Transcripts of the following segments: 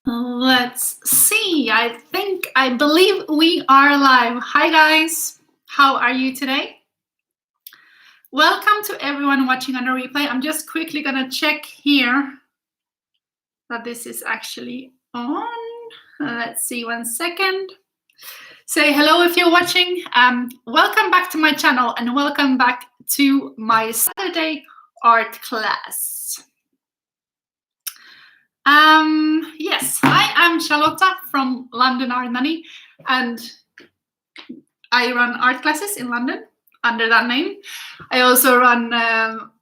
Let's see. I believe we are live. Hi, guys. How are you today? Welcome to everyone watching on the replay. I'm just quickly going to check here that this is actually on. Let's see, 1 second. Say hello if you're watching. Welcome back to my channel and welcome back to my Saturday art class. Yes, I am Charlotta from London Art Nanny, and I run art classes in London under that name. I also run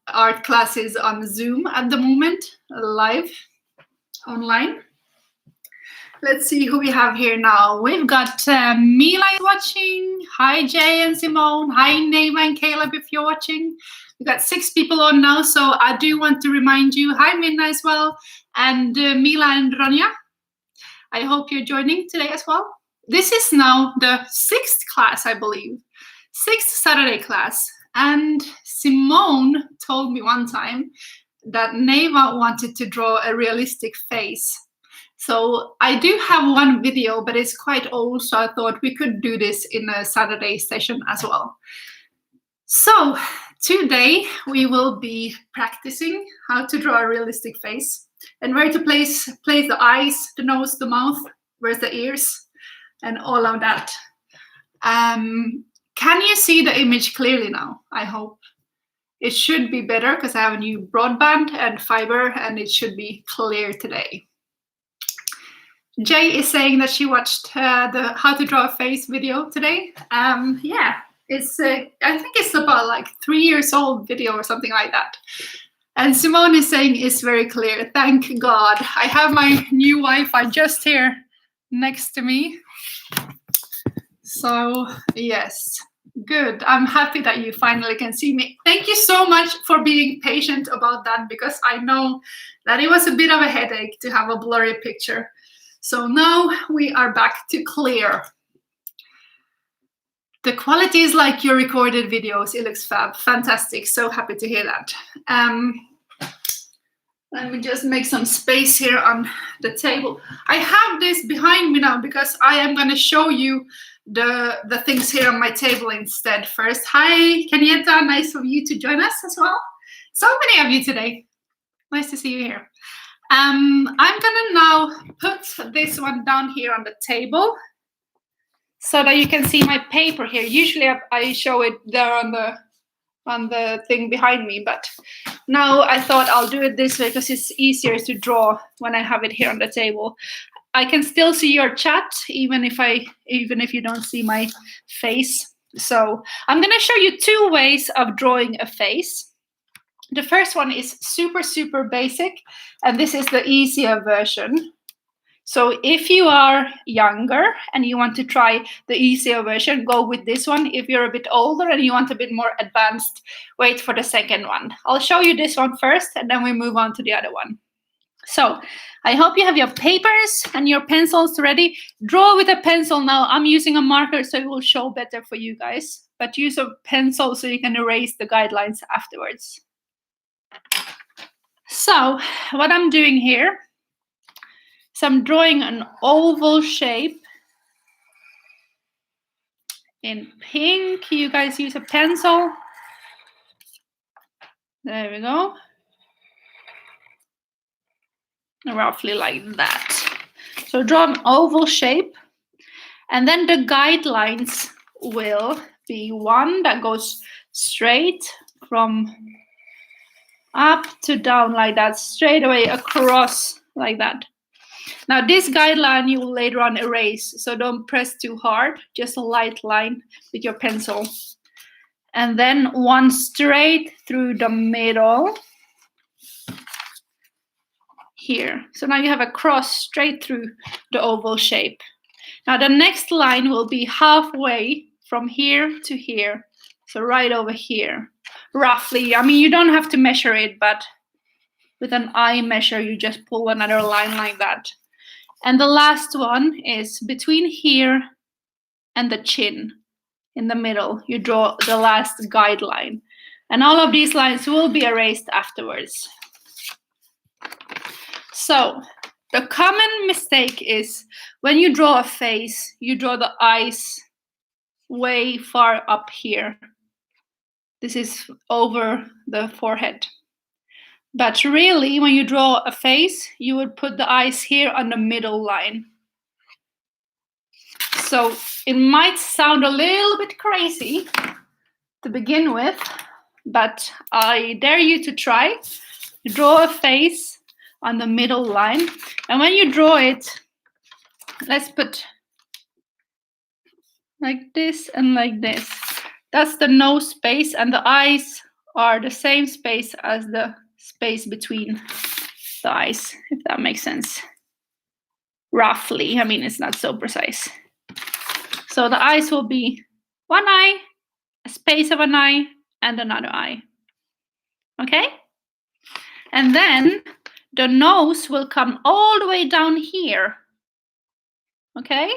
art classes on Zoom at the moment, live, online. Let's see who we have here now. We've got Mila watching. Hi, Jay and Simone. Hi, Neva and Caleb, if you're watching. We've got 6 people on now, so I do want to remind you. Hi, Minna as well. And Mila and Ronja. I hope you're joining today as well. This is now the 6th class, I believe. 6th Saturday class. And Simone told me one time that Neva wanted to draw a realistic face. So I do have one video, but it's quite old, so I thought we could do this in a Saturday session as well. So today we will be practicing how to draw a realistic face and where to place the eyes, the nose, the mouth, where's the ears, and all of that. Can you see the image clearly now? I hope. It should be better because I have a new broadband and fiber, and it should be clear today. Jay is saying that she watched the How to Draw a Face video today. Yeah, it's I think it's about like 3 years old video or something like that. And Simone is saying it's very clear. Thank God. I have my new Wi-Fi just here next to me. So yes, good. I'm happy that you finally can see me. Thank you so much for being patient about that, because I know that it was a bit of a headache to have a blurry picture. So now we are back to clear. The quality is like your recorded videos. It looks fab. Fantastic. So happy to hear that. Let me just make some space here on the table. I have this behind me now because I am going to show you the things here on my table instead first. Hi, Kenyatta. Nice of you to join us as well. So many of you today. Nice to see you here. I'm gonna now put this one down here on the table so that you can see my paper here. Usually I show it there on the thing behind me, but now I thought I'll do it this way because it's easier to draw when I have it here on the table. I can still see your chat even if you don't see my face. So I'm gonna show you 2 ways of drawing a face. The first one is super basic, and this is the easier version. So if you are younger and you want to try the easier version, go with this one. If you're a bit older and you want a bit more advanced, wait for the second one. I'll show you this one first, and then we move on to the other one. So I hope you have your papers and your pencils ready. Draw with a pencil now. I'm using a marker, so it will show better for you guys. But use a pencil so you can erase the guidelines afterwards. So what I'm doing here is I'm drawing an oval shape in pink. You guys use a pencil. There we go. Roughly like that. So draw an oval shape. And then the guidelines will be one that goes straight from up to down like that, straight away across like that. Now this guideline you will later on erase, so don't press too hard, just a light line with your pencil. And then one straight through the middle here. So now you have a cross straight through the oval shape. Now the next line will be halfway from here to here, so right over here. Roughly, I mean, you don't have to measure it, but with an eye measure, you just pull another line like that. And the last one is between here and the chin, in the middle. You draw the last guideline. And all of these lines will be erased afterwards. So The common mistake is when you draw a face, you draw the eyes way far up here. This is over the forehead. But really, when you draw a face, you would put the eyes here on the middle line. So it might sound a little bit crazy to begin with, but I dare you to try. Draw a face on the middle line. And when you draw it, let's put like this and like this. That's the nose space, and the eyes are the same space as the space between the eyes, if that makes sense. Roughly, I mean, it's not so precise. So the eyes will be one eye, a space of an eye, and another eye. Okay? And then the nose will come all the way down here. Okay?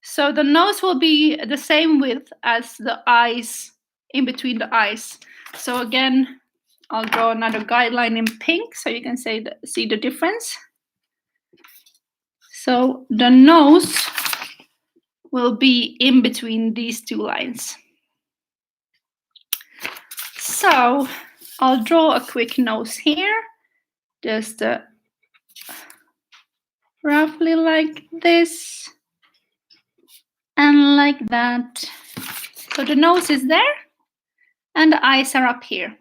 So the nose will be the same width as the eyes, in between the eyes. So again, I'll draw another guideline in pink so you can see the difference. So the nose will be in between these two lines. So I'll draw a quick nose here, just roughly like this and like that. So the nose is there and the eyes are up here.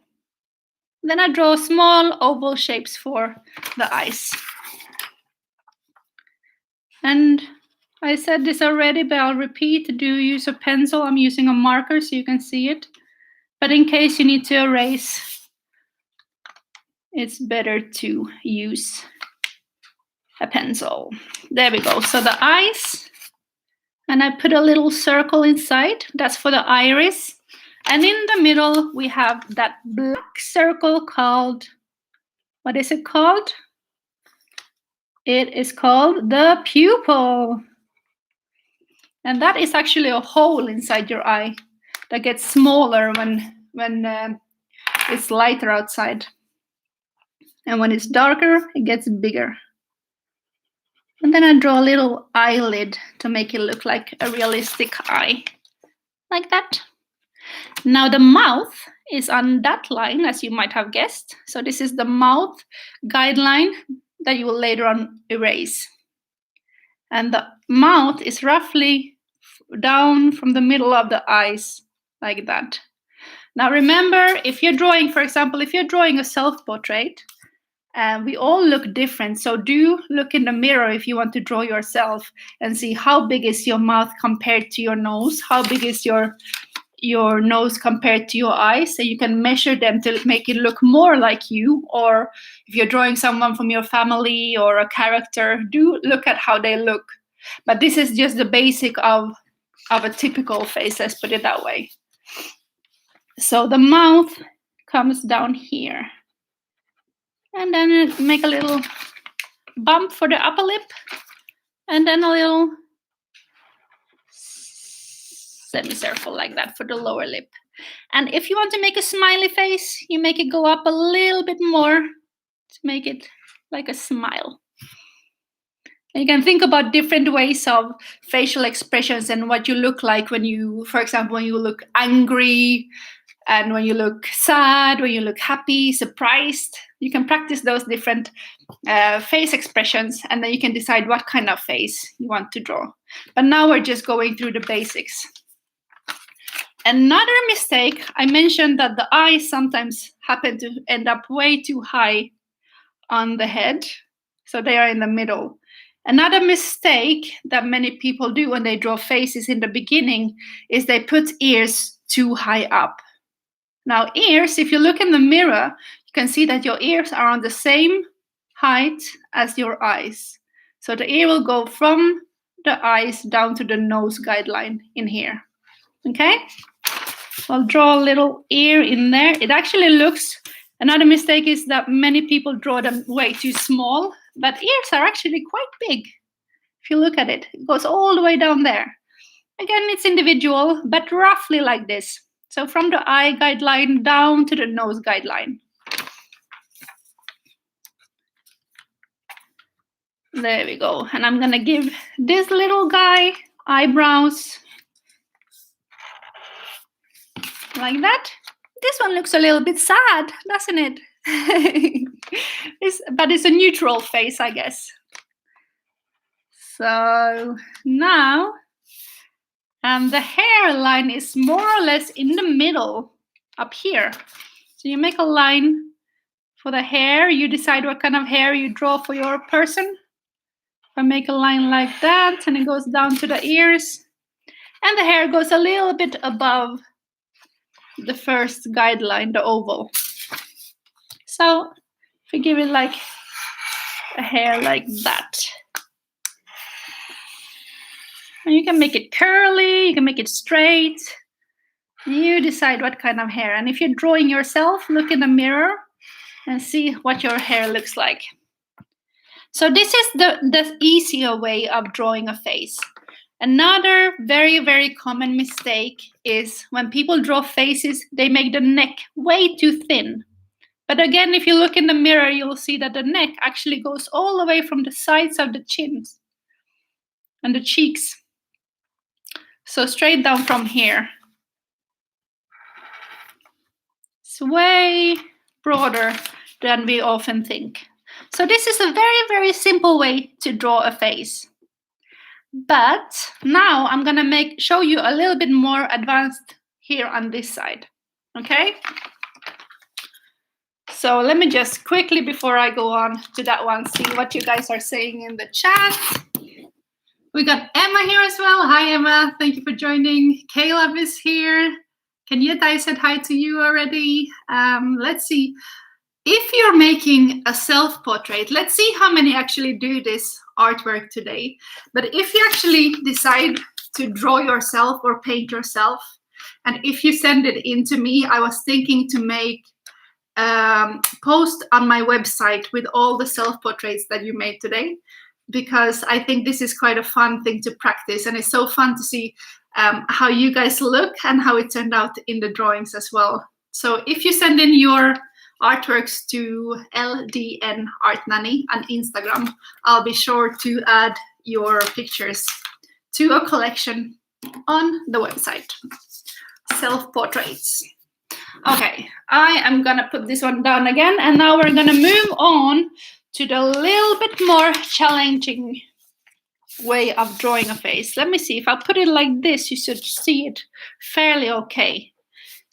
Then I draw small oval shapes for the eyes. And I said this already, but I'll repeat, do use a pencil. I'm using a marker so you can see it. But in case you need to erase, it's better to use a pencil. There we go. So the eyes, and I put a little circle inside. That's for the iris. And in the middle, we have that black circle called, what is it called? It is called the pupil. And that is actually a hole inside your eye that gets smaller when it's lighter outside. And when it's darker, it gets bigger. And then I draw a little eyelid to make it look like a realistic eye, like that. Now the mouth is on that line, as you might have guessed. So this is the mouth guideline that you will later on erase. And the mouth is roughly down from the middle of the eyes, like that. Now remember, if you're drawing, for example, if you're drawing a self-portrait, we all look different. So do look in the mirror if you want to draw yourself and see how big is your mouth compared to your nose, how big is your nose compared to your eyes, so you can measure them to make it look more like you. Or if you're drawing someone from your family or a character, do look at how they look. But this is just the basic of a typical face, let's put it that way. So the mouth comes down here. And then make a little bump for the upper lip. And then a little semicircle like that for the lower lip. And if you want to make a smiley face, you make it go up a little bit more to make it like a smile. And you can think about different ways of facial expressions and what you look like when you, for example, when you look angry, and when you look sad, when you look happy, surprised. You can practice those different face expressions, and then you can decide what kind of face you want to draw. But now we're just going through the basics. Another mistake, I mentioned that the eyes sometimes happen to end up way too high on the head, so they are in the middle. Another mistake that many people do when they draw faces in the beginning is they put ears too high up. Now ears, if you look in the mirror, you can see that your ears are on the same height as your eyes. So the ear will go from the eyes down to the nose guideline in here. Okay? So I'll draw a little ear in there. It actually looks, another mistake is that many people draw them way too small, but ears are actually quite big. If you look at it, it goes all the way down there. Again, it's individual, but roughly like this. So from the eye guideline down to the nose guideline. There we go. And I'm gonna give this little guy eyebrows like that. This one looks a little bit sad, doesn't it? But it's a neutral face, I guess. So now, the hairline is more or less in the middle, up here. So you make a line for the hair. You decide what kind of hair you draw for your person. If I make a line like that, and it goes down to the ears, and the hair goes a little bit above the first guideline, the oval. So if we give it like a hair like that. And you can make it curly, you can make it straight. You decide what kind of hair. And if you're drawing yourself, look in the mirror and see what your hair looks like. So this is the easier way of drawing a face. Another very, very common mistake is when people draw faces, they make the neck way too thin. But again, if you look in the mirror, you'll see that the neck actually goes all the way from the sides of the chins and the cheeks. So straight down from here. It's way broader than we often think. So this is a very, very simple way to draw a face. But now I'm gonna show you a little bit more advanced here on this side. Okay? So let me just quickly, before I go on to that one, see what you guys are saying in the chat. We got Emma here as well. Hi, Emma. Thank you for joining. Caleb is here. Kenyetta, I said hi to you already. Let's see. If you're making a self-portrait, let's see how many actually do this artwork today. But if you actually decide to draw yourself or paint yourself, and if you send it in to me, I was thinking to make post on my website with all the self-portraits that you made today, because I think this is quite a fun thing to practice, and it's so fun to see how you guys look and how it turned out in the drawings as well. So if you send in your artworks to LDN Art Nanny on Instagram, I'll be sure to add your pictures to a collection on the website. Self-portraits. Okay, I am gonna put this one down again, and now we're gonna move on to the little bit more challenging way of drawing a face. Let me see, if I put it like this, you should see it fairly okay.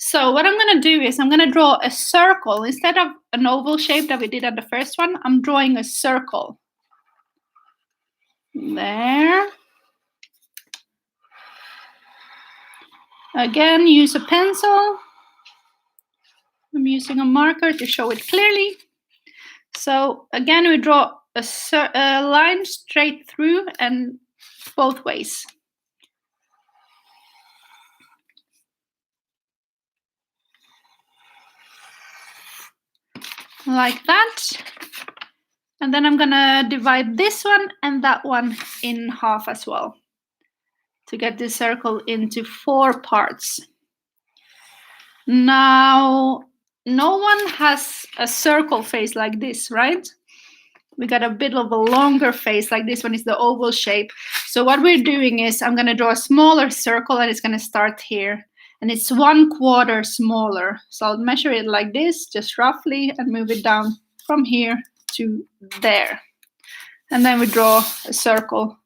So what I'm gonna do is I'm gonna draw a circle. Instead of an oval shape that we did on the first one, I'm drawing a circle. There. Again, use a pencil. I'm using a marker to show it clearly. So again, we draw a line straight through and both ways. Like that. And then I'm gonna divide this one and that one in half as well to get this circle into 4 parts. Now, no one has a circle face like this, right? We got a bit of a longer face, like this one is the oval shape. So what we're doing is I'm gonna draw a smaller circle, and it's gonna start here. And it's 1/4 smaller. So I'll measure it like this, just roughly, and move it down from here to there. And then we draw a circle.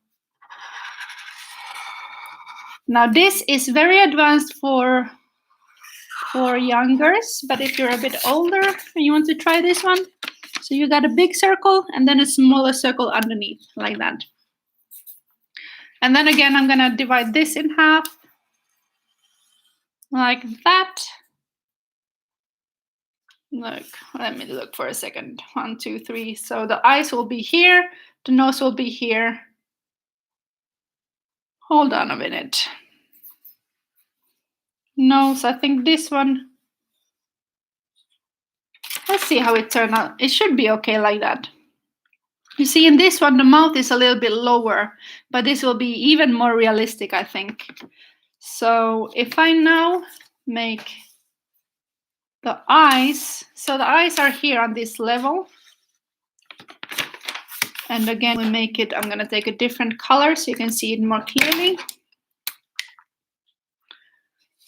Now this is very advanced for youngers, but if you're a bit older and you want to try this one, so you got a big circle and then a smaller circle underneath, like that. And then again, I'm gonna divide this in half, like that. Look, let me look for a second. 1, 2, 3. So the eyes will be here, the nose will be here. Hold on a minute. Nose, I think this one. Let's see how it turned out. It should be okay like that. You see, in this one, the mouth is a little bit lower, but this will be even more realistic, I think. So if I now make the eyes, so the eyes are here on this level. And again, we make it, I'm gonna take a different color so you can see it more clearly.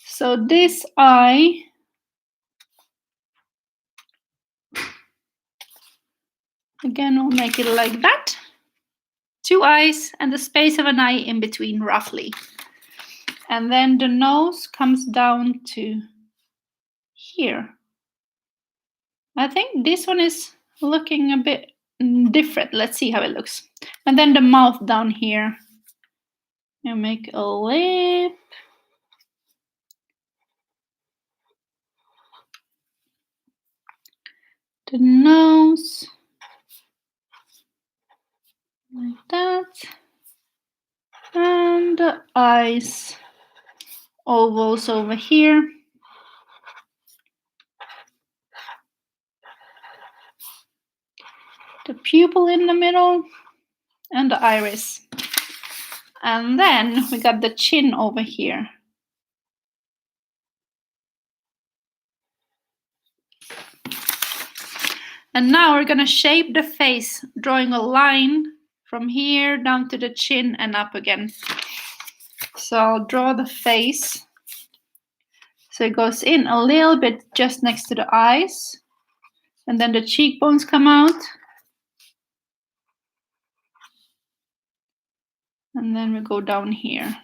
So this eye, again, we'll make it like that. 2 eyes and the space of an eye in between, roughly. And then the nose comes down to here. I think this one is looking a bit different. Let's see how it looks. And then the mouth down here. You make a lip. The nose. Like that. And the eyes. Ovals over here. The pupil in the middle. And the iris. And then we got the chin over here. And now we're gonna shape the face, drawing a line from here down to the chin and up again. So I'll draw the face. So it goes in a little bit just next to the eyes. And then the cheekbones come out. And then we go down here.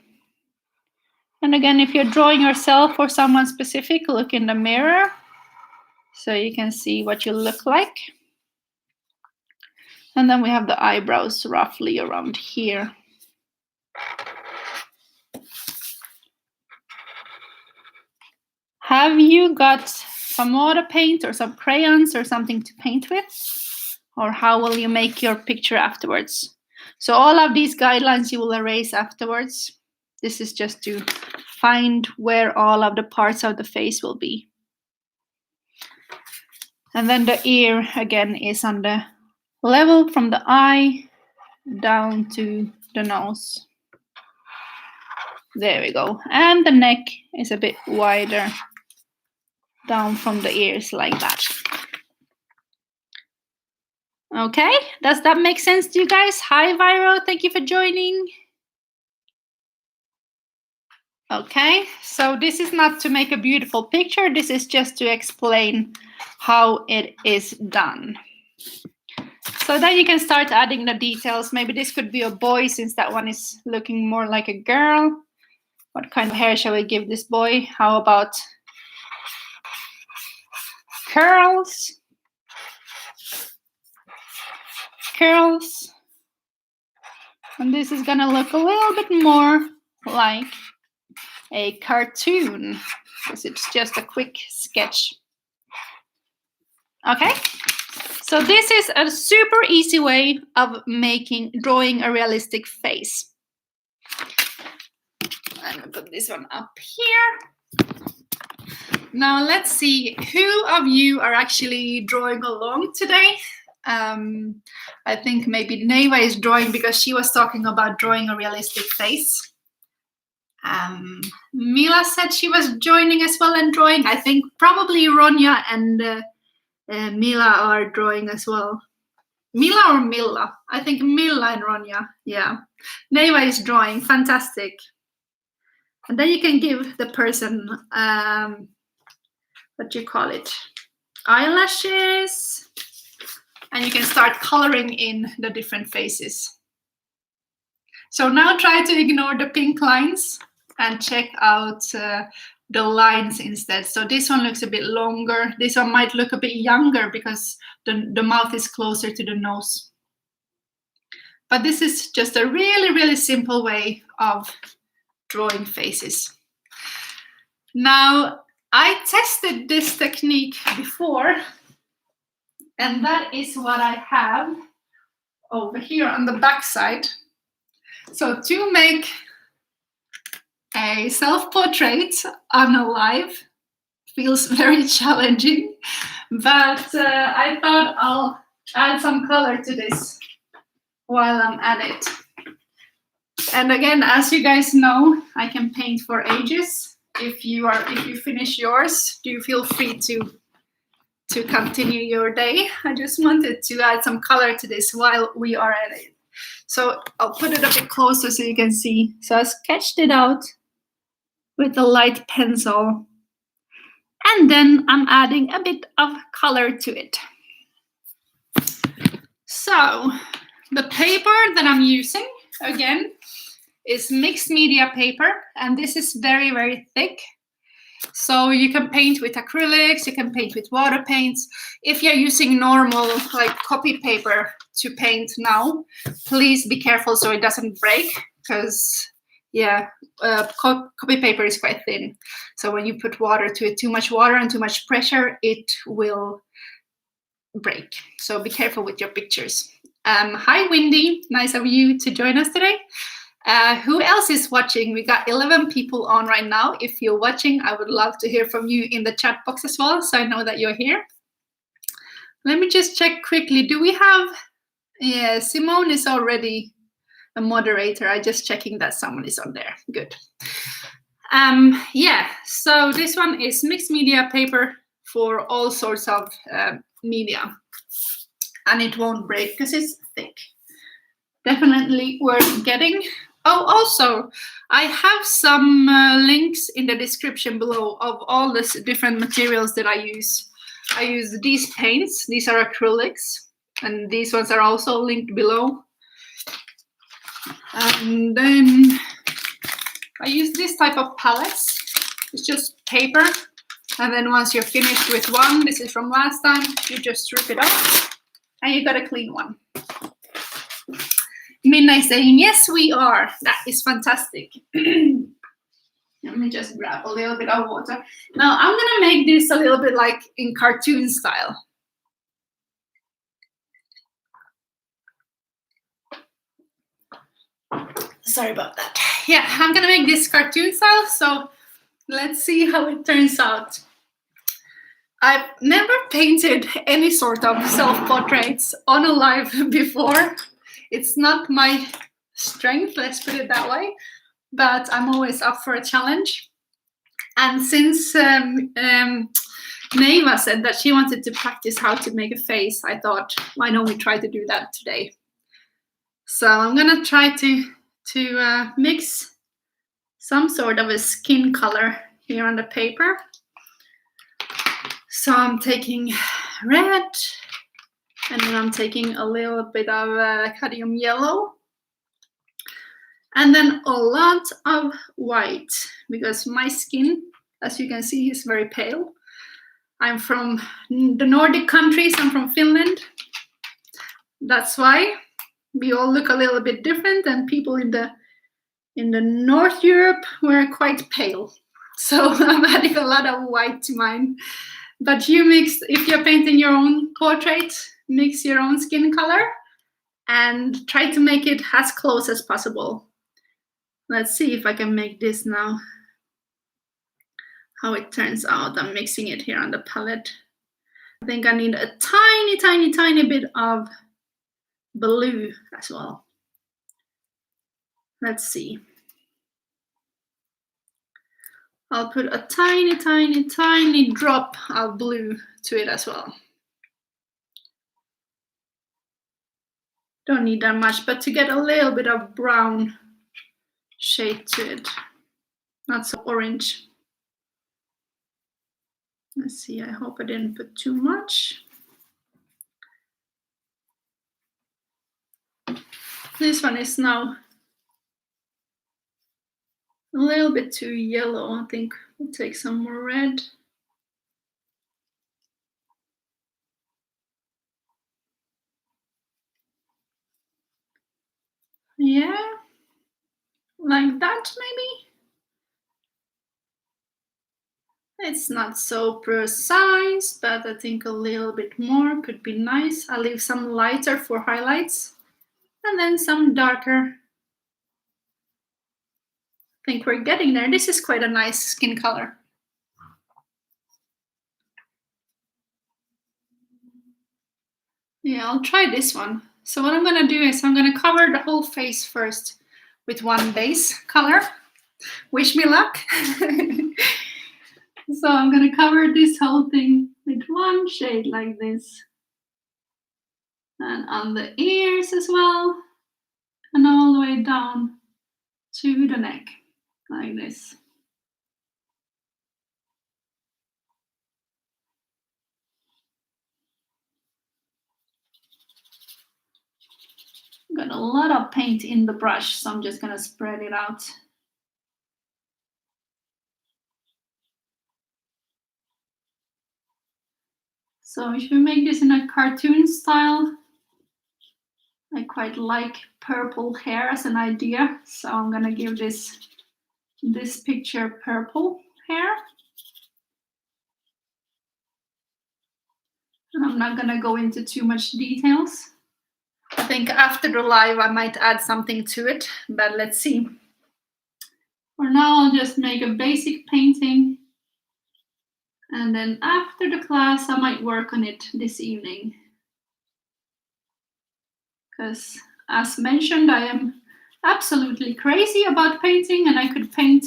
And again, if you're drawing yourself or someone specific, look in the mirror so you can see what you look like. And then we have the eyebrows roughly around here. Have you got some water paint or some crayons or something to paint with? Or how will you make your picture afterwards? So all of these guidelines you will erase afterwards. This is just to find where all of the parts of the face will be. And then the ear again is on the level from the eye down to the nose. There we go. And the neck is a bit wider down from the ears like that. Okay, does that make sense to you guys? Hi, Viro, thank you for joining. Okay, so this is not to make a beautiful picture. This is just to explain how it is done. So then you can start adding the details. Maybe this could be a boy since that one is looking more like a girl. What kind of hair shall we give this boy? How about curls? Curls. And this is gonna look a little bit more like a cartoon because it's just a quick sketch. Okay, so this is a super easy way of drawing a realistic face. I'm gonna put this one up here. Now let's see who of you are actually drawing along today. I think maybe Neva is drawing because she was talking about drawing a realistic face. Mila said she was joining as well and drawing. I think probably Ronja and Mila are drawing as well. Mila or Milla? I think Milla and Ronja. Yeah. Neva is drawing. Fantastic. And then you can give the person, what do you call it? Eyelashes. And you can start coloring in the different faces. So now try to ignore the pink lines and check out the lines instead. So this one looks a bit longer. This one might look a bit younger because the mouth is closer to the nose. But this is just a really, really simple way of drawing faces. Now, I tested this technique before, and that is what I have over here on the back side. So to make a self-portrait unalive feels very challenging, but I thought I'll add some color to this while I'm at it. And again, as you guys know, I can paint for ages. If you finish yours, do feel free to to continue your day. I just wanted to add some color to this while we are at it. So I'll put it a bit closer so you can see. So I sketched it out with a light pencil. And then I'm adding a bit of color to it. So the paper that I'm using, again, is mixed media paper. And this is very, very thick. So you can paint with acrylics, you can paint with water paints. If you're using normal like copy paper to paint now, please be careful so it doesn't break, because copy paper is quite thin. So when you put water to it, too much water and too much pressure, it will break. So be careful with your pictures. Hi Wendy, nice of you to join us today. Who else is watching? We got 11 people on right now. If you're watching, I would love to hear from you in the chat box as well, so I know that you're here. Let me just check quickly. Do we have... Yeah, Simone is already a moderator. I'm just checking that someone is on there. Good. Yeah, so this one is mixed media paper for all sorts of media. And it won't break because it's thick. Definitely worth getting. Oh, also, I have some links in the description below of all the different materials that I use. I use these paints. These are acrylics. And these ones are also linked below. And then I use this type of palettes. It's just paper. And then once you're finished with one, this is from last time, you just strip it off. And you got a clean one. Minna is saying, yes, we are. That is fantastic. Let me just grab a little bit of water. Now, I'm going to make this a little bit like in cartoon style. Sorry about that. Yeah, I'm going to make this cartoon style. So let's see how it turns out. I've never painted any sort of self-portraits on a live before. It's not my strength, let's put it that way, but I'm always up for a challenge. And since Neva said that she wanted to practice how to make a face, I thought, why don't we try to do that today? So I'm gonna try to mix some sort of a skin color here on the paper. So I'm taking red, and then I'm taking a little bit of cadmium yellow. And then a lot of white, because my skin, as you can see, is very pale. I'm from the Nordic countries, I'm from Finland. That's why we all look a little bit different, and people in the North Europe were quite pale. So I'm adding a lot of white to mine. But you mix, if you're painting your own portrait, mix your own skin color and try to make it as close as possible. Let's see if I can make this now. How it turns out. I'm mixing it here on the palette. I think I need a tiny, tiny, tiny bit of blue as well. Let's see. I'll put a tiny, tiny, tiny drop of blue to it as well. Don't need that much, but to get a little bit of brown shade to it. Not so orange. Let's see, I hope I didn't put too much. This one is now a little bit too yellow. I think we'll take some more red. Yeah, like that maybe. It's not so precise, but I think a little bit more could be nice. I'll leave some lighter for highlights and then some darker. I think we're getting there. This is quite a nice skin color. Yeah, I'll try this one. So what I'm gonna do is I'm gonna cover the whole face first with one base color. Wish me luck. So I'm gonna cover this whole thing with one shade like this. And on the ears as well. And all the way down to the neck, like this. Got a lot of paint in the brush, so I'm just gonna spread it out. So if we make this in a cartoon style, I quite like purple hair as an idea. So I'm gonna give this picture purple hair. And I'm not gonna go into too much details. I think after the live I might add something to it, but let's see. For now I'll just make a basic painting. And then after the class I might work on it this evening. Because as mentioned, I am absolutely crazy about painting and I could paint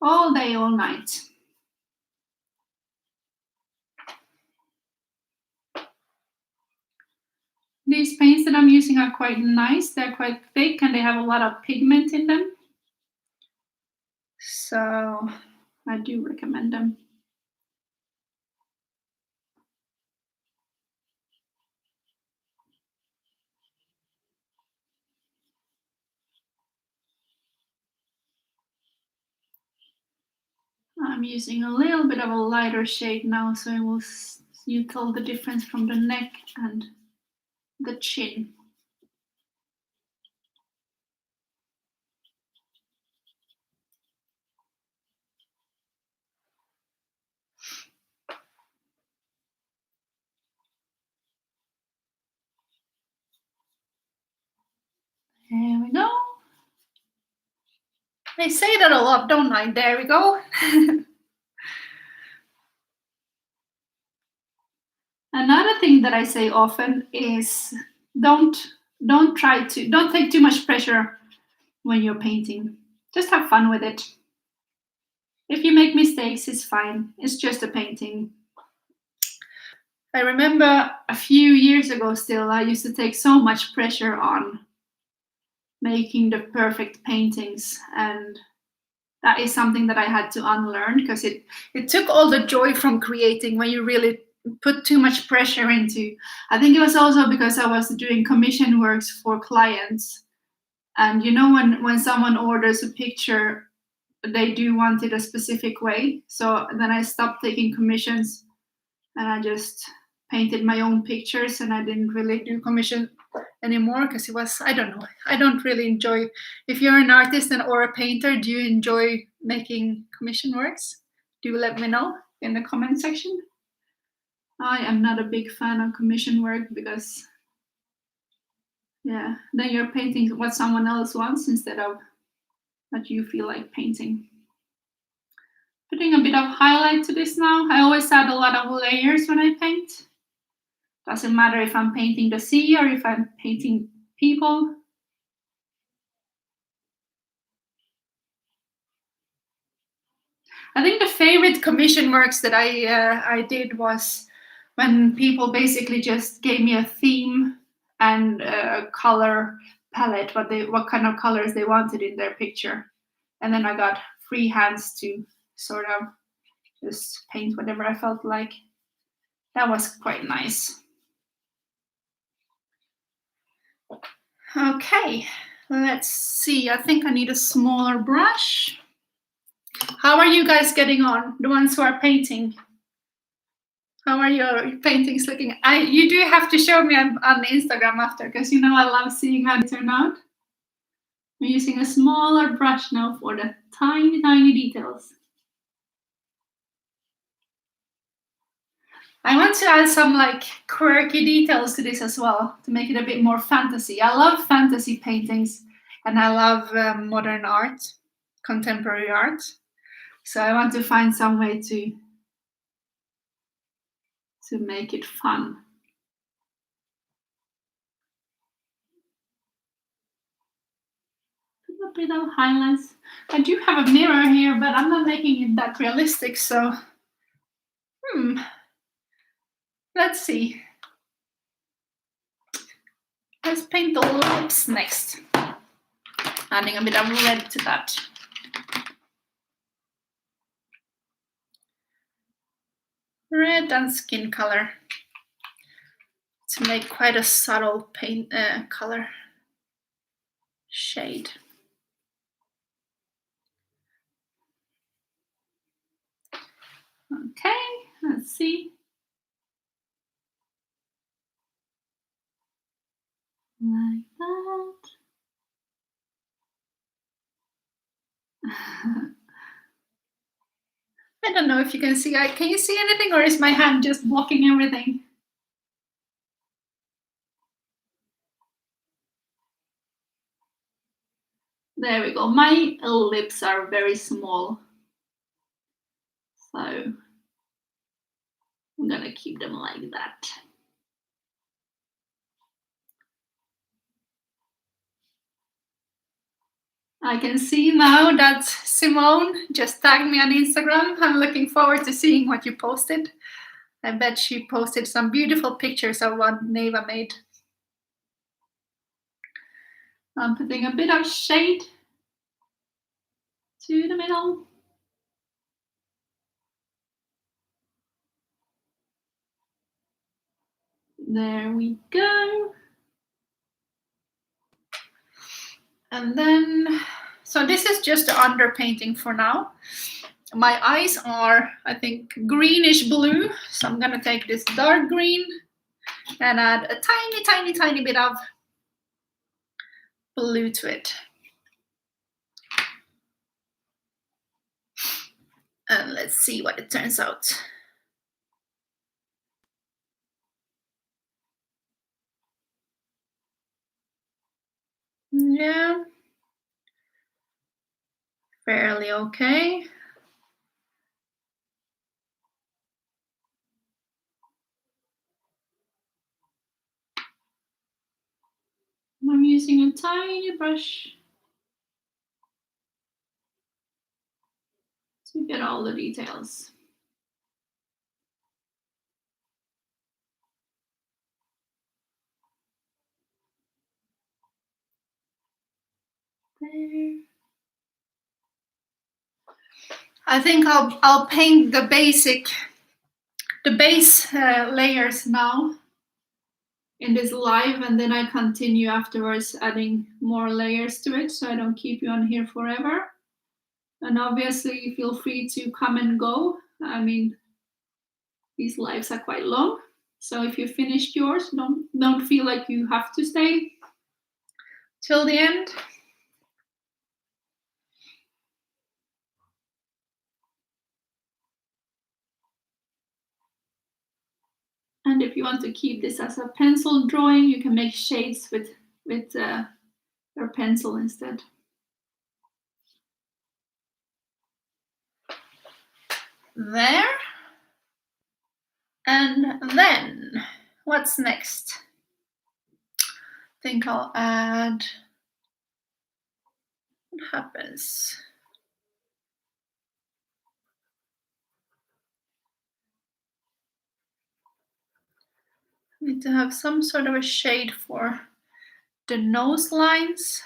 all day, all night. These paints that I'm using are quite nice. They're quite thick and they have a lot of pigment in them. So I do recommend them. I'm using a little bit of a lighter shade now, so you tell the difference from the neck and the chin. There we go. I say that a lot, don't I? There we go. Another thing that I say often is don't take too much pressure when you're painting. Just have fun with it. If you make mistakes, it's fine. It's just a painting. I remember a few years ago still, I used to take so much pressure on making the perfect paintings, and that is something that I had to unlearn because it took all the joy from creating when you really put too much pressure into. I think it was also because I was doing commission works for clients, and you know when someone orders a picture, they do want it a specific way. So then I stopped taking commissions and I just painted my own pictures, and I didn't really do commission anymore because it was, I don't know, I don't really enjoy. If you're an artist or a painter, do you enjoy making commission works? Do let me know in the comment section. I am not a big fan of commission work because yeah, then you're painting what someone else wants instead of what you feel like painting. Putting a bit of highlight to this now. I always add a lot of layers when I paint. Doesn't matter if I'm painting the sea or if I'm painting people. I think the favorite commission works that I did was when people basically just gave me a theme and a color palette, what kind of colors they wanted in their picture, and then I got free hands to sort of just paint whatever I felt like. That was quite nice. Okay, let's see. I think I need a smaller brush. How are you guys getting on? The ones who are painting. How are your paintings looking? You do have to show me on Instagram after, because you know I love seeing how they turn out. I'm using a smaller brush now for the tiny, tiny details. I want to add some like quirky details to this as well to make it a bit more fantasy. I love fantasy paintings and I love modern art, contemporary art. So I want to find some way to make it fun. Put a A bit of highlights. I do have a mirror here, but I'm not making it that realistic, so let's see. Let's paint the lips next. Adding a bit of red to that. Red and skin color to make quite a subtle paint color shade. Okay, let's see. Like that. I don't know if you can see. Can you see anything, or is my hand just blocking everything? There we go. My lips are very small, so I'm gonna keep them like that. I can see now that Simone just tagged me on Instagram. I'm looking forward to seeing what you posted. I bet she posted some beautiful pictures of what Neva made. I'm putting a bit of shade to the middle. There we go. And then, so this is just the underpainting for now. My eyes are, I think, greenish blue. So I'm gonna take this dark green and add a tiny, tiny, tiny bit of blue to it. And let's see what it turns out. Yeah, fairly okay. I'm using a tiny brush to get all the details. There. I think I'll paint the base layers now in this live, and then I continue afterwards adding more layers to it, so I don't keep you on here forever. And obviously, feel free to come and go. I mean, these lives are quite long, so if you finished yours, don't feel like you have to stay till the end. And if you want to keep this as a pencil drawing, you can make shades with your pencil instead. There. And then, what's next? I think I'll add, what happens? I need to have some sort of a shade for the nose lines.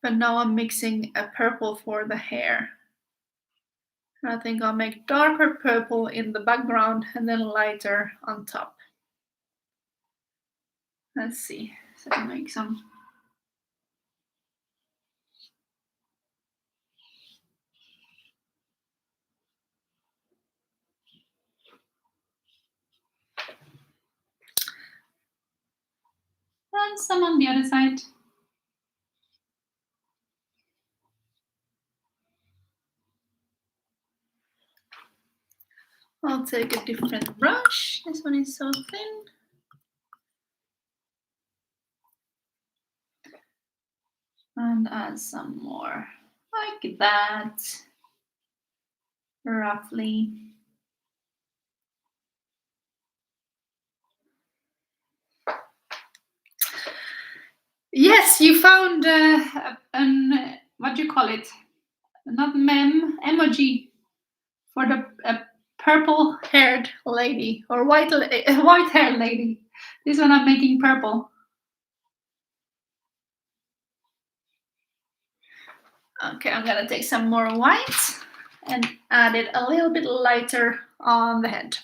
But now I'm mixing a purple for the hair. I think I'll make darker purple in the background and then lighter on top. Let's see. So I'll make some. And some on the other side. I'll take a different brush. This one is so thin. And add some more, like that, roughly. Yes, you found an what do you call it? Not mem emoji for the purple-haired lady or white-haired lady. This one I'm making purple. Okay, I'm gonna take some more white and add it a little bit lighter on the head.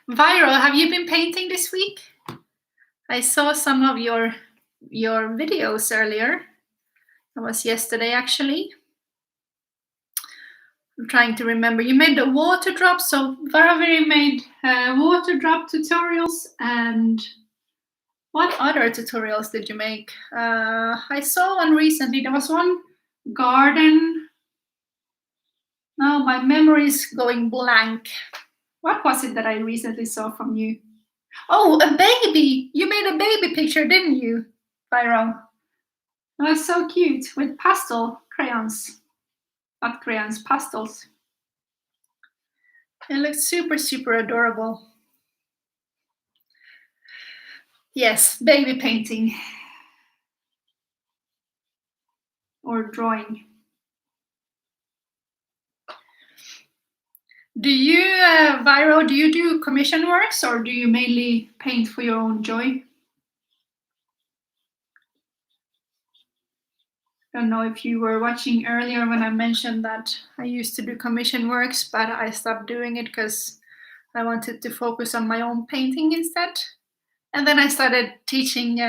Viro, have you been painting this week? I saw some of your videos earlier. It was yesterday, actually. I'm trying to remember. You made the water drops, so Varaviri made water drop tutorials, and what other tutorials did you make? I saw one recently. There was one garden. No, my memory is going blank. What was it that I recently saw from you? Oh, a baby! You made a baby picture, didn't you, Byron? It was so cute with pastel crayons. Not crayons, pastels. It looks super, super adorable. Yes, baby painting. Or drawing. Do you, Viro, do you do commission works or do you mainly paint for your own joy? I don't know if you were watching earlier when I mentioned that I used to do commission works, but I stopped doing it because I wanted to focus on my own painting instead. And then I started teaching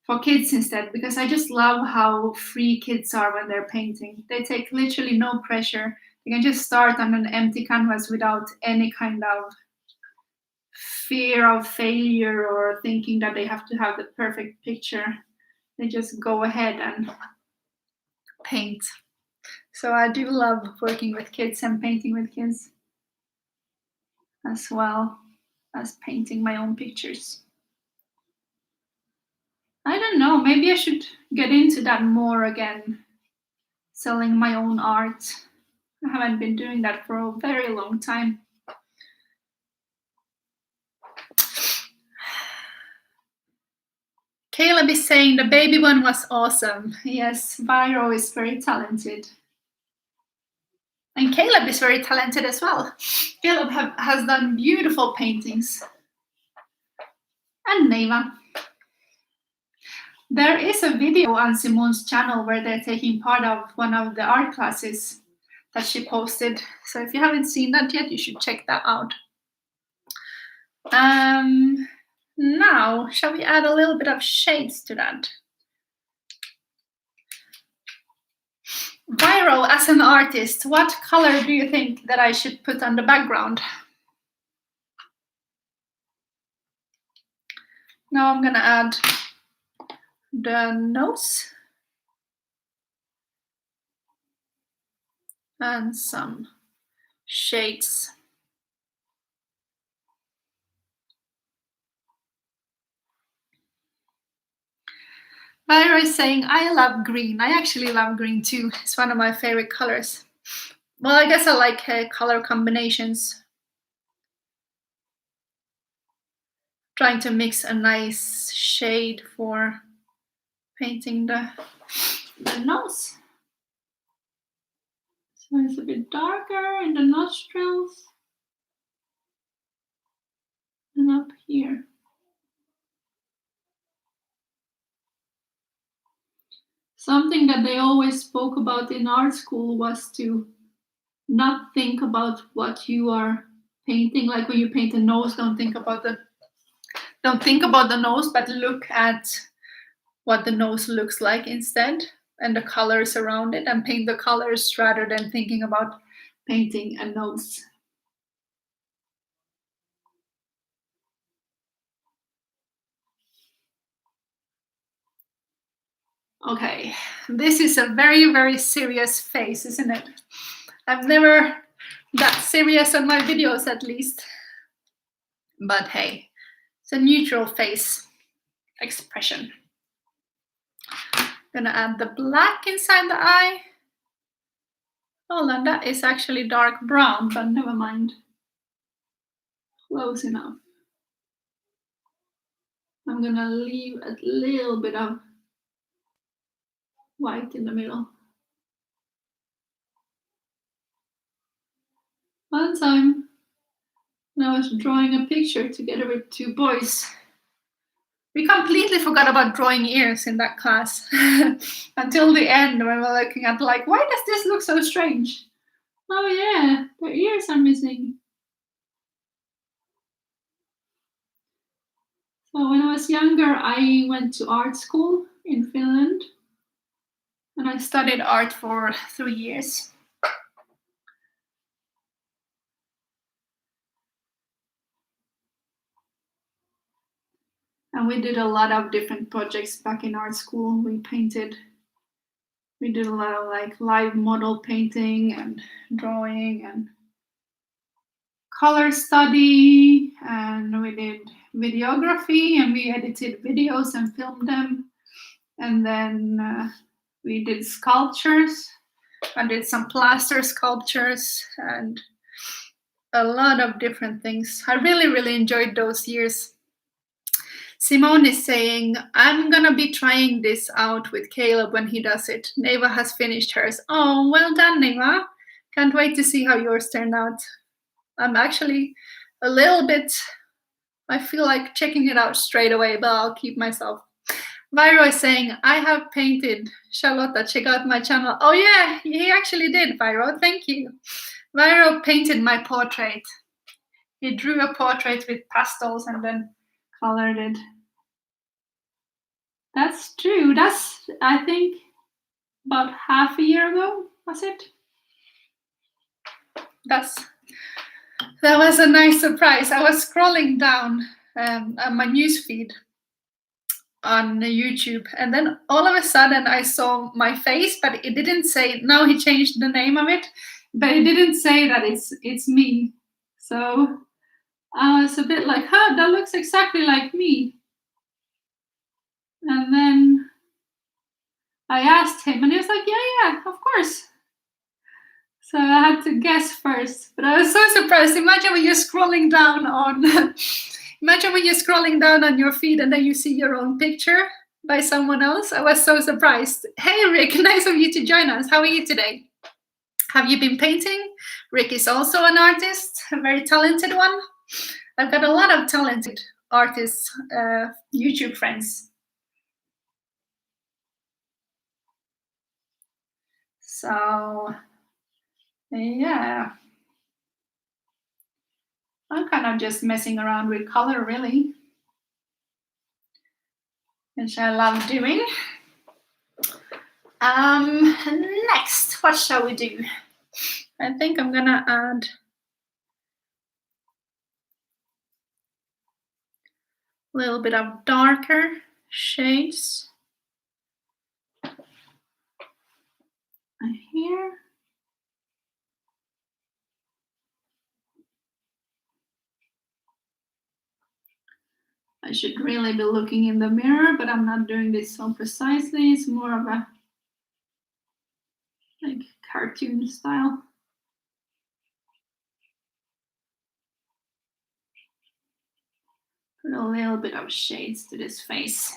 for kids instead, because I just love how free kids are when they're painting. They take literally no pressure. They can just start on an empty canvas without any kind of fear of failure or thinking that they have to have the perfect picture. They just go ahead and paint. So I do love working with kids and painting with kids, as well as painting my own pictures. I don't know, maybe I should get into that more again, selling my own art. I haven't been doing that for a very long time. Caleb is saying the baby one was awesome. Yes, Viro is very talented. And Caleb is very talented as well. Caleb has done beautiful paintings. And Neva. There is a video on Simone's channel where they're taking part of one of the art classes that she posted. So if you haven't seen that yet, you should check that out. Now, shall we add a little bit of shades to that? Viro, as an artist, what color do you think that I should put on the background? Now I'm gonna add the nose and some shades. Viro is saying, I love green. I actually love green too. It's one of my favorite colors. Well, I guess I like color combinations. Trying to mix a nice shade for painting the nose. So it's a bit darker in the nostrils and up here. Something that they always spoke about in art school was to not think about what you are painting. Like when you paint a nose, don't think about the nose, but look at what the nose looks like instead, and the colors around it, and paint the colors rather than thinking about painting a nose. Okay, this is a very, very serious face, isn't it? I've never that serious on my videos, at least. But hey, it's a neutral face expression. Gonna add the black inside the eye. Hold on, that is actually dark brown, but never mind. Close enough. I'm gonna leave a little bit of white in the middle. One time, when I was drawing a picture together with two boys, we completely forgot about drawing ears in that class until the end when we were looking at like, why does this look so strange? Oh yeah, their ears are missing. So when I was younger, I went to art school in Finland, and I studied art for 3 years. And we did a lot of different projects back in art school. We did a lot of like live model painting and drawing and color study, and we did videography, and we edited videos and filmed them. And then we did sculptures. I did some plaster sculptures and a lot of different things. I really, really enjoyed those years. Simone is saying, I'm gonna be trying this out with Caleb when he does it. Neva has finished hers. Oh, well done, Neva. Can't wait to see how yours turned out. I'm actually a little bit, I feel like checking it out straight away, but I'll keep myself. Vyro is saying, I have painted. Charlotta, check out my channel. Oh yeah, he actually did, Vyro. Thank you. Vyro painted my portrait. He drew a portrait with pastels and then colored it. That's true. That's, I think, about half a year ago, was it? That was a nice surprise. I was scrolling down on my newsfeed on YouTube, and then all of a sudden I saw my face, but it didn't say. Now he changed the name of it, but it didn't say that it's me. So I was a bit like, huh, that looks exactly like me. And then I asked him, and he was like, yeah, of course. So I had to guess first, but I was so surprised. Imagine when you're scrolling down on, imagine when you're scrolling down on your feed and then you see your own picture by someone else. I was so surprised. Hey, Rick, nice of you to join us. How are you today? Have you been painting? Rick is also an artist, a very talented one. I've got a lot of talented artists, YouTube friends. So, yeah. I'm kind of just messing around with color, really, which I love doing. Next, what shall we do? I think I'm gonna add a little bit of darker shades here. I should really be looking in the mirror, but I'm not doing this so precisely. It's more of a like cartoon style. Put a little bit of shades to this face.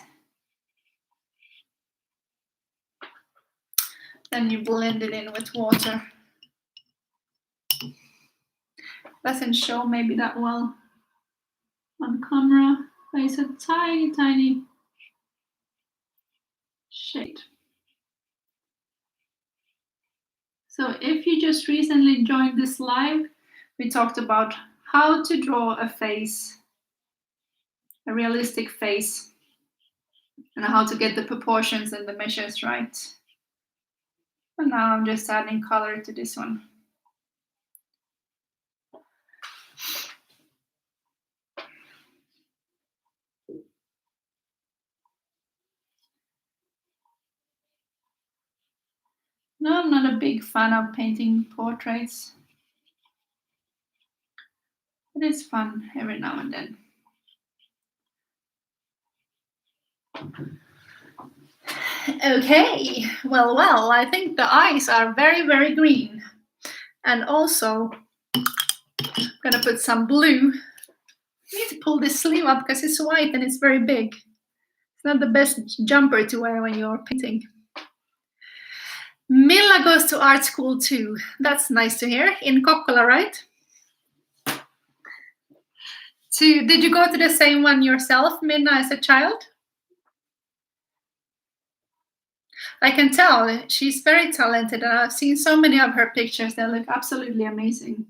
Then you blend it in with water. Doesn't show maybe that well on camera. There's a tiny, tiny shade. So if you just recently joined this live, we talked about how to draw a face, a realistic face, and how to get the proportions and the measures right. And now I'm just adding color to this one. No, I'm not a big fan of painting portraits, but it's fun every now and then. Okay, well, I think the eyes are very, very green. And also, I'm gonna put some blue need to pull this sleeve up because it's white and it's very big. It's not the best jumper to wear when you're painting. Milla goes to art school too. That's nice to hear. In Kokkola, right? Did you go to the same one yourself, Minna, as a child? I can tell she's very talented, and I've seen so many of her pictures. They look absolutely amazing.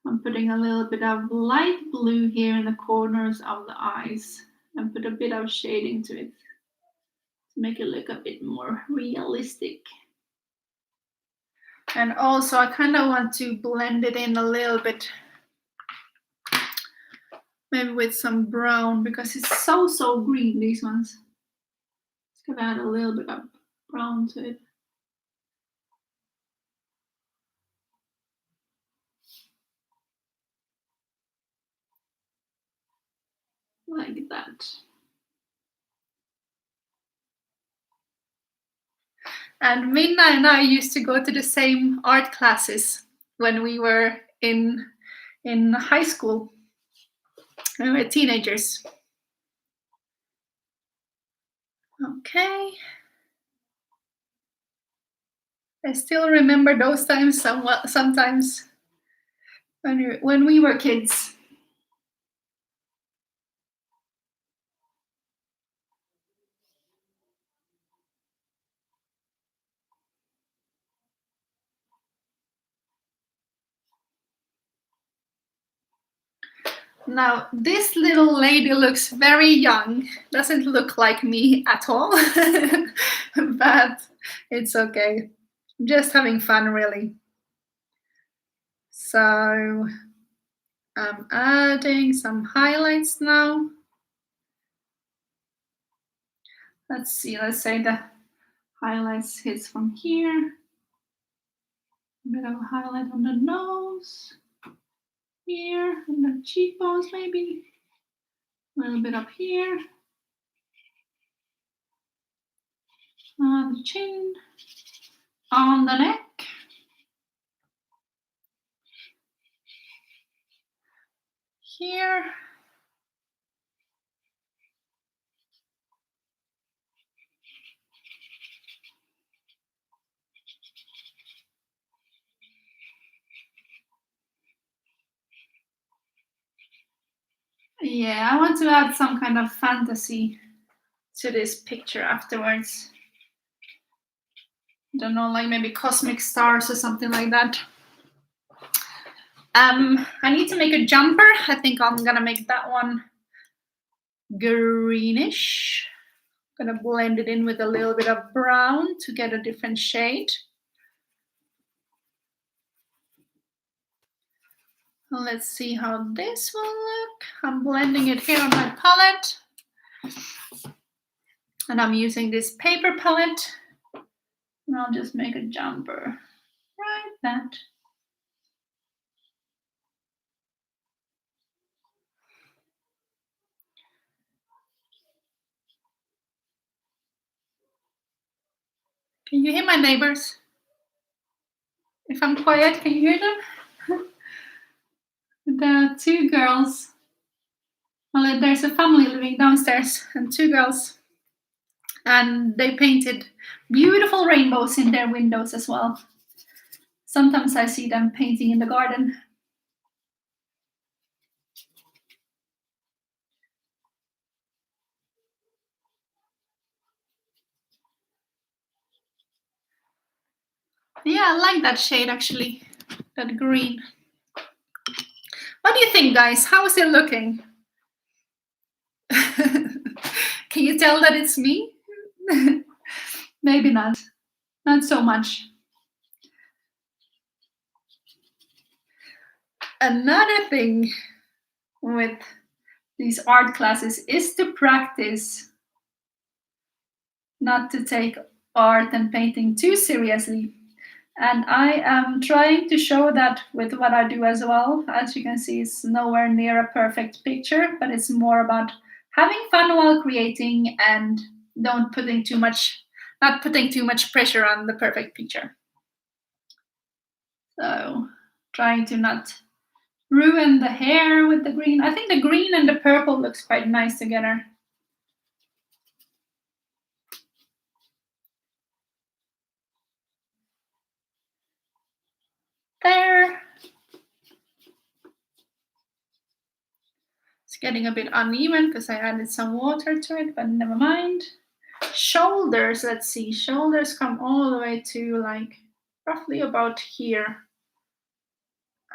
I'm putting a little bit of light blue here in the corners of the eyes and put a bit of shading to it to make it look a bit more realistic. And also I kind of want to blend it in a little bit, maybe with some brown, because it's so green, these ones. It's gonna add a little bit of brown to it. Like that. And Minna and I used to go to the same art classes when we were in high school. We were teenagers. Okay. I still remember those times sometimes when we were kids. Now, this little lady looks very young. Doesn't look like me at all, but it's okay. Just having fun, really. So I'm adding some highlights now. Let's see, let's say the highlights hits from here. A bit of a highlight on the nose. Here, and the cheekbones maybe. A little bit up here. On the chin. On the neck. Here. Yeah, I want to add some kind of fantasy to this picture afterwards. I don't know, like maybe cosmic stars or something like that. I need to make a jumper. I think I'm gonna make that one greenish. I'm gonna blend it in with a little bit of brown to get a different shade. Let's see how this will look. I'm blending it here on my palette. And I'm using this paper palette. And I'll just make a jumper like that. Can you hear my neighbors? If I'm quiet, can you hear them? There are two girls. Well, there's a family living downstairs and two girls. And they painted beautiful rainbows in their windows as well. Sometimes I see them painting in the garden. Yeah, I like that shade actually, that green. What do you think, guys? How is it looking? Can you tell that it's me? Maybe not. Not so much. Another thing with these art classes is to practice not to take art and painting too seriously. And I am trying to show that with what I do as well. As you can see, it's nowhere near a perfect picture, but it's more about having fun while creating and not putting too much pressure on the perfect picture. So trying to not ruin the hair with the green. I think the green and the purple looks quite nice together. There. It's getting a bit uneven because I added some water to it, but never mind. Shoulders, let's see. Shoulders come all the way to like roughly about here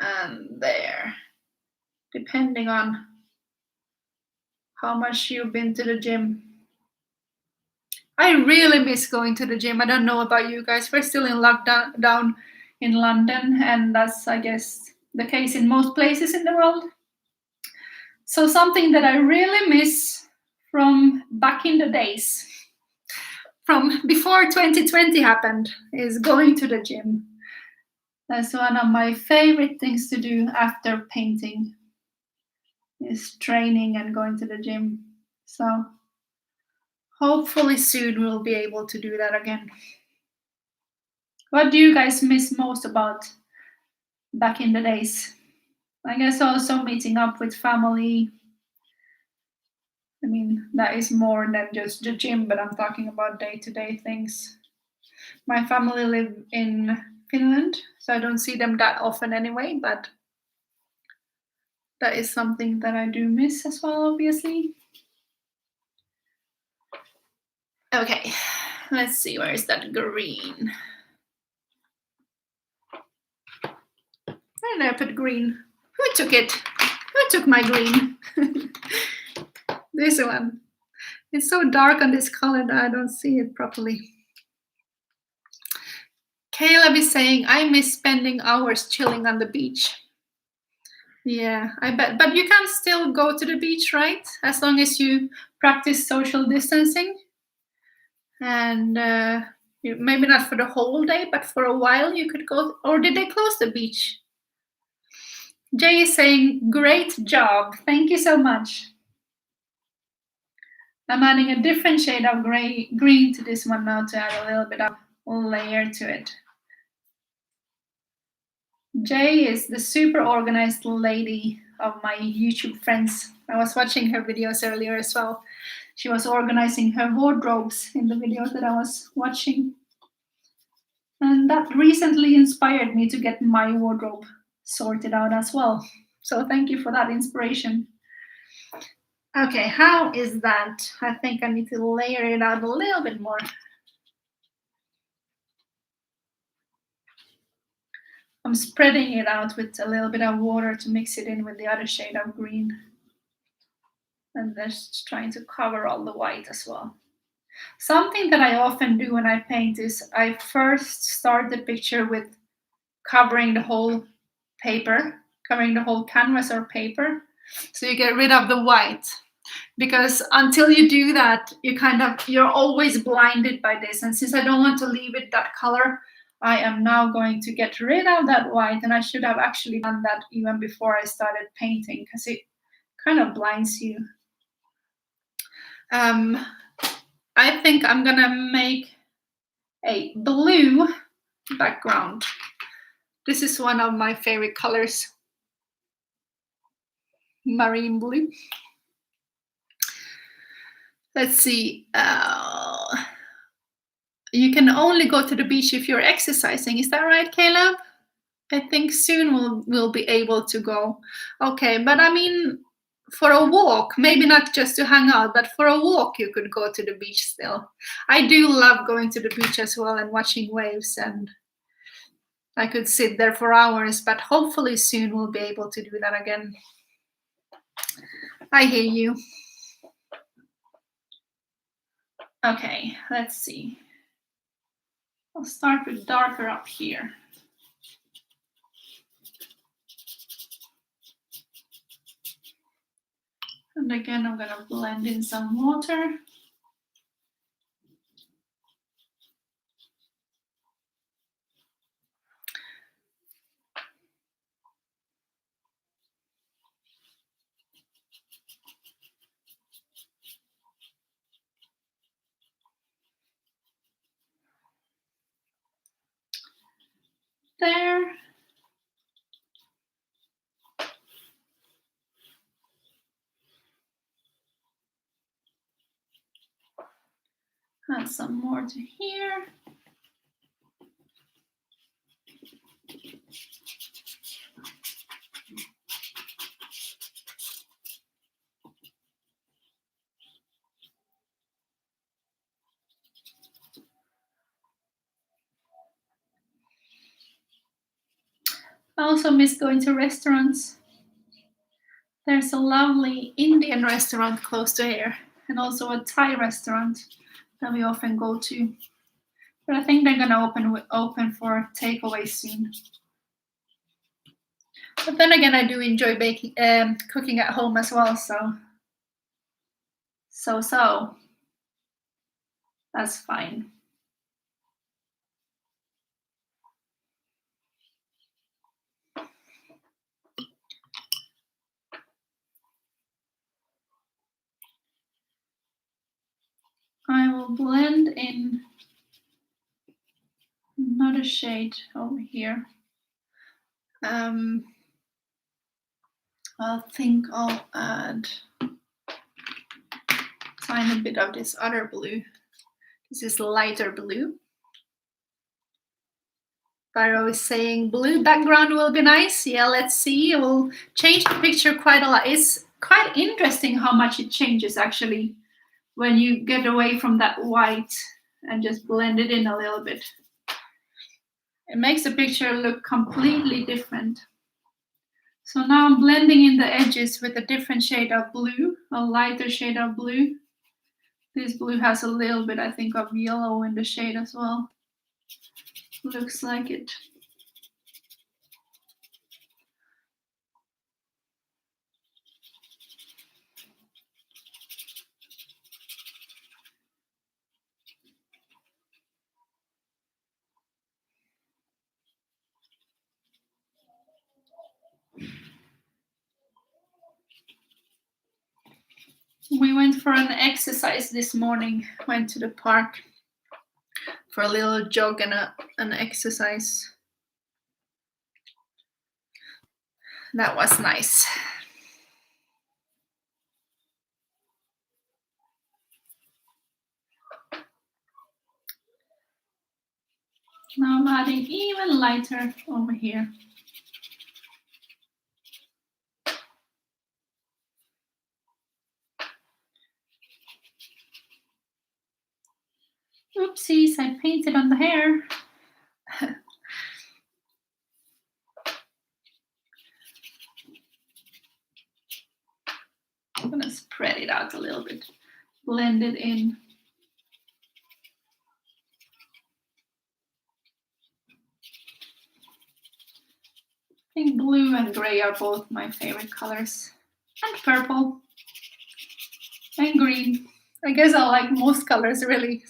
and there, depending on how much you've been to the gym. I really miss going to the gym. I don't know about you guys. We're still in lockdown down in London, and that's, I guess, the case in most places in the world. So something that I really miss from back in the days, from before 2020 happened, is going to the gym. That's one of my favorite things to do after painting, is training and going to the gym. So hopefully soon we'll be able to do that again. What do you guys miss most about back in the days? I guess also meeting up with family. I mean, that is more than just the gym, but I'm talking about day-to-day things. My family live in Finland, so I don't see them that often anyway, but that is something that I do miss as well, obviously. Okay, let's see, where is that green? Where did I put green? Who took it? Who took my green? This one. It's so dark on this color that I don't see it properly. Caleb is saying, I miss spending hours chilling on the beach. Yeah, I bet. But you can still go to the beach, right? As long as you practice social distancing. And maybe not for the whole day, but for a while you could go. Or did they close the beach? Jay is saying, great job. Thank you so much. I'm adding a different shade of green to this one now to add a little bit of layer to it. Jay is the super organized lady of my YouTube friends. I was watching her videos earlier as well. She was organizing her wardrobes in the videos that I was watching. And that recently inspired me to get my wardrobe sorted out as well. So thank you for that inspiration. Okay, how is that? I think I need to layer it out a little bit more. I'm spreading it out with a little bit of water to mix it in with the other shade of green. And just trying to cover all the white as well. Something that I often do when I paint is I first start the picture with covering the whole paper, covering the whole canvas or paper, so you get rid of the white. Because until you do that, you're always blinded by this. And since I don't want to leave it that color, I am now going to get rid of that white. And I should have actually done that even before I started painting, because it kind of blinds you. I think I'm gonna make a blue background. This is one of my favorite colors, marine blue. Let's see. You can only go to the beach if you're exercising. Is that right, Caleb? I think soon we'll be able to go. Okay, but I mean, for a walk, maybe not just to hang out, but for a walk, you could go to the beach still. I do love going to the beach as well and watching waves, and I could sit there for hours, but hopefully soon we'll be able to do that again. I hear you. Okay, let's see. I'll start with darker up here. And again, I'm gonna blend in some water. There. add some more to here. I also miss going to restaurants. There's a lovely Indian restaurant close to here, and also a Thai restaurant that we often go to. But I think they're gonna open for takeaway soon. But then again, I do enjoy cooking at home as well. So that's fine. I will blend in another shade over here. I think I'll add a tiny bit of this other blue. This is lighter blue. Byro is saying blue background will be nice. Yeah, let's see. It will change the picture quite a lot. It's quite interesting how much it changes actually when you get away from that white and just blend it in a little bit. It makes the picture look completely different. So now I'm blending in the edges with a different shade of blue, a lighter shade of blue. This blue has a little bit, I think, of yellow in the shade as well. Looks like it. We went for an exercise this morning, went to the park for a little jog and an exercise. That was nice. Now I'm adding even lighter over here. Oopsies, I painted on the hair. I'm gonna spread it out a little bit, blend it in. I think blue and gray are both my favorite colors. And purple. And green. I guess I like most colors really.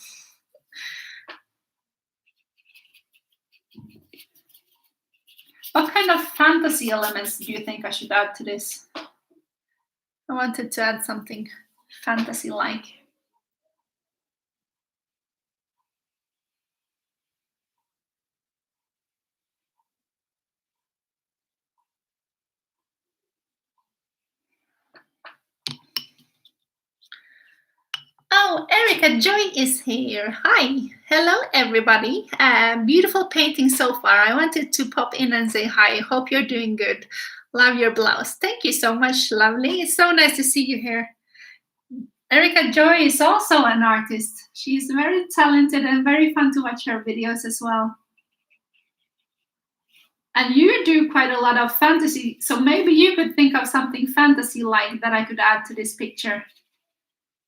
What kind of fantasy elements do you think I should add to this? I wanted to add something fantasy-like. Oh, Erica Joy is here. Hi. Hello, everybody. Beautiful painting so far. I wanted to pop in and say hi. Hope you're doing good. Love your blouse. Thank you so much, lovely. It's so nice to see you here. Erica Joy is also an artist. She's very talented and very fun to watch her videos as well. And you do quite a lot of fantasy, so maybe you could think of something fantasy-like that I could add to this picture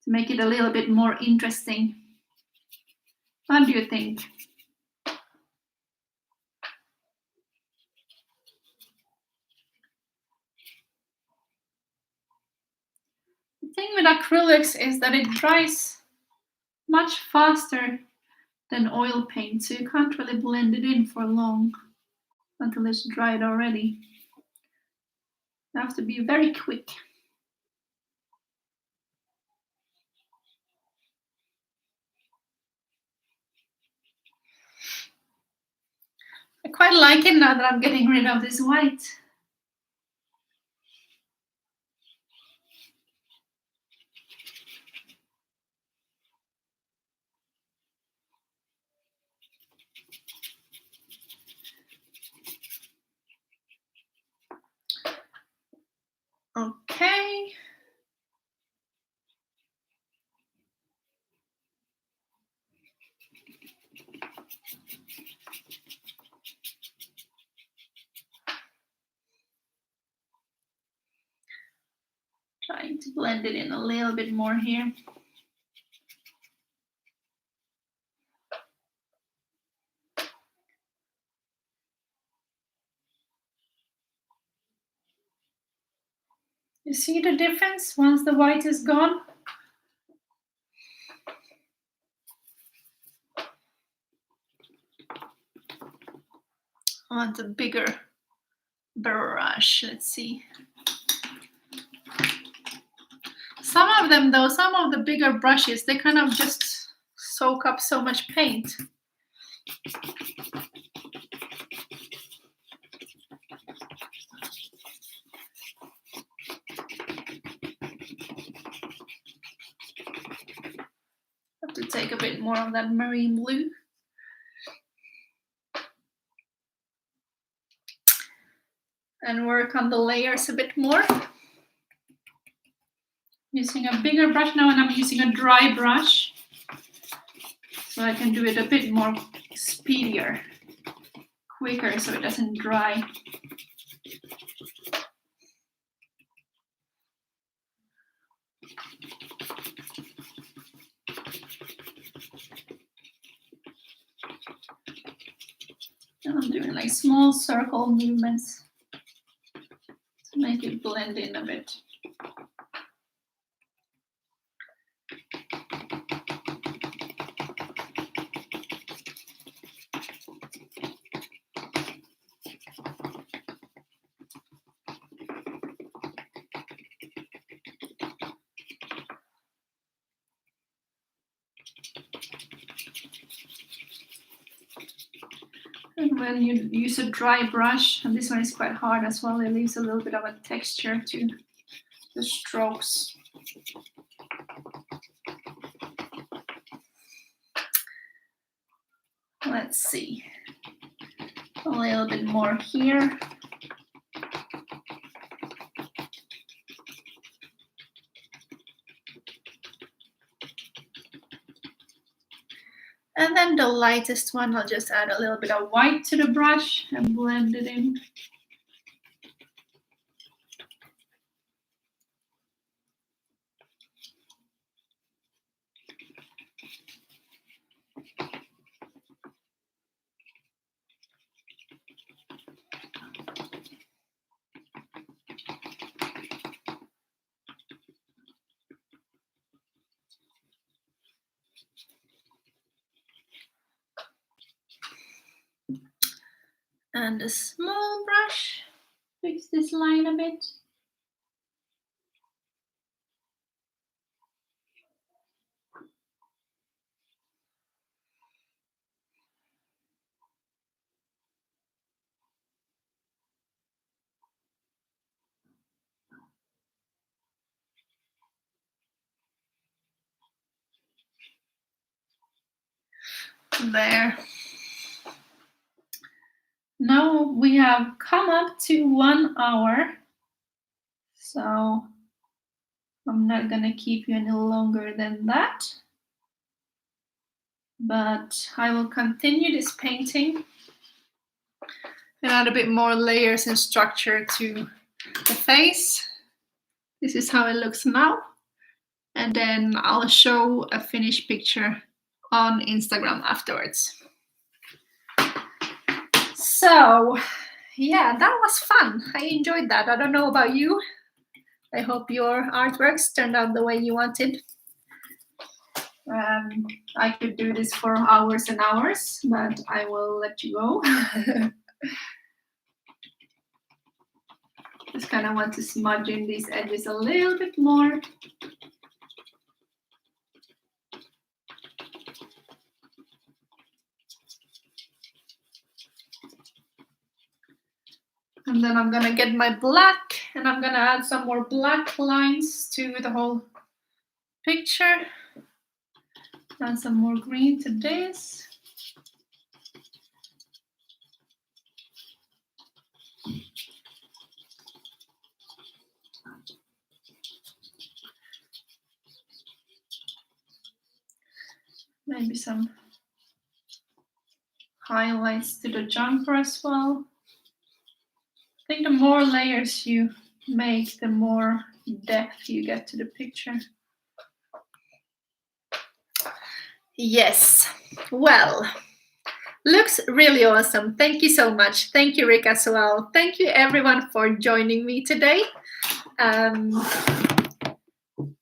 to make it a little bit more interesting. What do you think? The thing with acrylics is that it dries much faster than oil paint, so you can't really blend it in for long until it's dried already. You have to be very quick. I quite like it now that I'm getting rid of this white. Trying to blend it in a little bit more here. You see the difference once the white is gone? I want a bigger brush. Let's see. Some of them though, some of the bigger brushes, they kind of just soak up so much paint. Have to take a bit more of that marine blue. And work on the layers a bit more. Using a bigger brush now, and I'm using a dry brush, so I can do it a bit more speedier, quicker, so it doesn't dry. And I'm doing like small circle movements to make it blend in a bit. And when you use a dry brush, and this one is quite hard as well, it leaves a little bit of a texture to the strokes. Let's see, a little bit more here. And then the lightest one, I'll just add a little bit of white to the brush and blend it in. And a small brush, fix this line a bit. There. Now we have come up to 1 hour, so I'm not gonna keep you any longer than that, but I will continue this painting and add a bit more layers and structure to the face. This is how it looks now, and then I'll show a finished picture on Instagram afterwards. So yeah, that was fun. I enjoyed that. I don't know about you. I hope your artworks turned out the way you wanted. I could do this for hours and hours, but I will let you go. Just kind of want to smudge in these edges a little bit more. And then I'm gonna get my black, and I'm gonna add some more black lines to the whole picture. Add some more green to this. Maybe some highlights to the jumper as well. I think the more layers you make, the more depth you get to the picture. Yes, well, looks really awesome. Thank you so much. Thank you, Rick, as well. Thank you, everyone, for joining me today.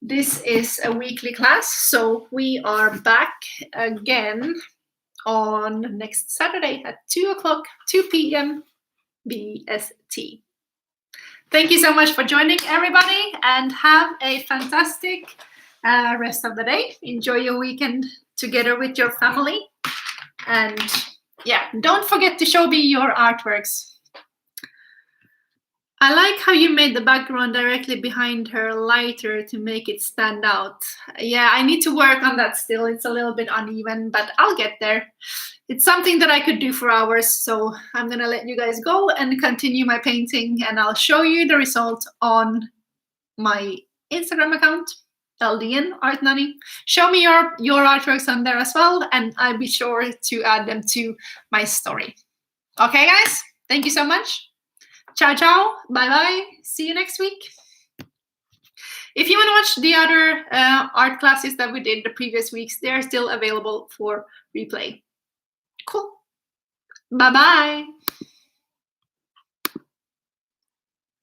This is a weekly class, so we are back again on next Saturday at 2 o'clock, 2 p.m. BST. Thank you so much for joining, everybody, and have a fantastic rest of the day. Enjoy your weekend together with your family. And yeah, don't forget to show me your artworks. I like how you made the background directly behind her lighter to make it stand out. Yeah, I need to work on that still. It's a little bit uneven, but I'll get there. It's something that I could do for hours, so I'm gonna let you guys go and continue my painting, and I'll show you the result on my Instagram account, London Art Nanny. Show me your artworks on there as well, and I'll be sure to add them to my story. Okay, guys? Thank you so much. Ciao, ciao. Bye-bye. See you next week. If you want to watch the other art classes that we did the previous weeks, they're still available for replay. Cool. Bye-bye.